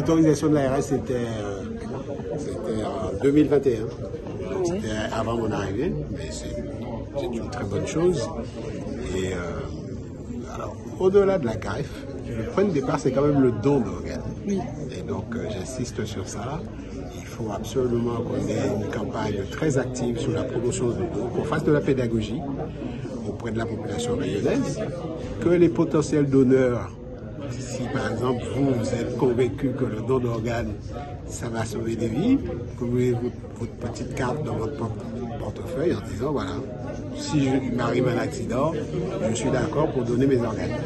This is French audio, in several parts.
L'autorisation de l'ARS, c'était en 2021. C'était avant mon arrivée, mais c'est une très bonne chose. Et alors, au-delà de la greffe, le point de départ, c'est quand même le don d'organes. Oui. Et donc, j'insiste sur ça. Il faut absolument qu'on ait une campagne très active sur la promotion du don, qu'on fasse de la pédagogie auprès de la population rayonnaise, que les potentiels donneurs, si par exemple vous êtes convaincu que le don d'organes, ça va sauver des vies, que vous avez votre petite carte dans votre portefeuille en disant voilà, si il m'arrive un accident, je suis d'accord pour donner mes organes.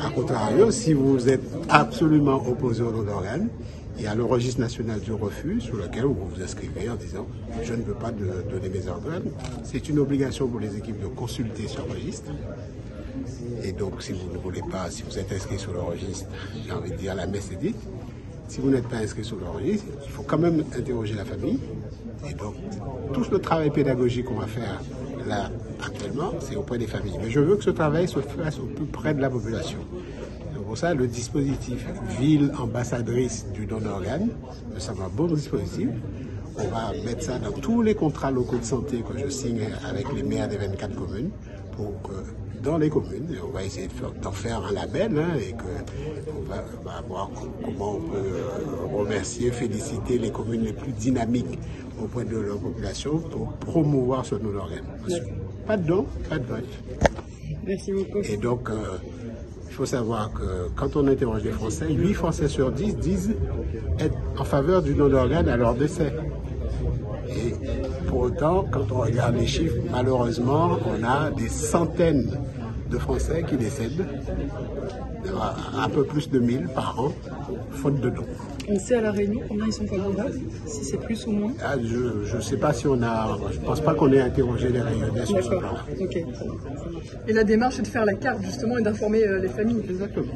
A contrario, si vous êtes absolument opposé au don d'organes, il y a le registre national du refus sur lequel vous vous inscrivez en disant je ne veux pas donner mes organes. C'est une obligation pour les équipes de consulter ce registre. Et donc si vous ne voulez pas, si vous êtes inscrit sur le registre, j'ai envie de dire la messe est dite. Si vous n'êtes pas inscrit sur le registre, il faut quand même interroger la famille. Et donc tout le travail pédagogique qu'on va faire là actuellement, c'est auprès des familles. Mais je veux que ce travail se fasse au plus près de la population. Donc pour ça, le dispositif ville ambassadrice du don d'organes, c'est un bon dispositif. On va mettre ça dans tous les contrats locaux de santé que je signe avec les maires des 24 communes pour que dans les communes, on va essayer d'en faire un label et qu'on va voir comment on peut remercier, féliciter les communes les plus dynamiques auprès de leur population pour promouvoir ce don d'organes. Pas de don, pas de greffe. Merci beaucoup. Et donc, il faut savoir que quand on interroge les Français, 8 Français sur 10 disent être en faveur du don d'organes à leur décès. Et pour autant, quand on regarde les chiffres, malheureusement, on a des centaines de Français qui décèdent, un peu plus de 1000 par an, faute de dons. On sait à La Réunion combien ils sont favorables, si c'est plus ou moins? Je ne sais pas si on a, je ne pense pas qu'on ait interrogé les Rayonnais sur ce plan-là. Ok. Et la démarche est de faire la carte justement et d'informer les familles. Exactement.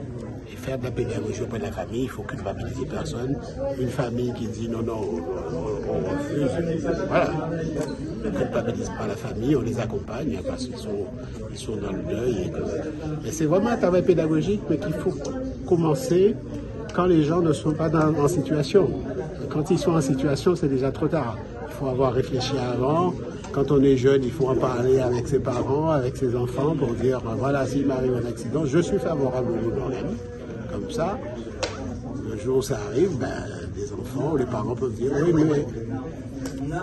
Et faire de la pédagogie auprès de la famille, il faut culpabiliser personne. Une famille qui dit non, on refuse, voilà. On ne culpabilise pas la famille, on les accompagne parce qu'ils sont dans le deuil. Mais c'est vraiment un travail pédagogique, mais qu'il faut commencer quand les gens ne sont pas en situation. Quand ils sont en situation, c'est déjà trop tard. Il faut avoir réfléchi avant. Quand on est jeune, il faut en parler avec ses parents, avec ses enfants pour dire voilà, s'il m'arrive un accident, je suis favorable au don d'organes. Comme ça, le jour où ça arrive, les enfants ou les parents peuvent dire oui, mais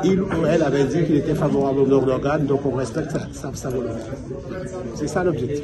il ou elle avait dit qu'il était favorable au don d'organes, donc on respecte sa volonté. C'est ça l'objectif.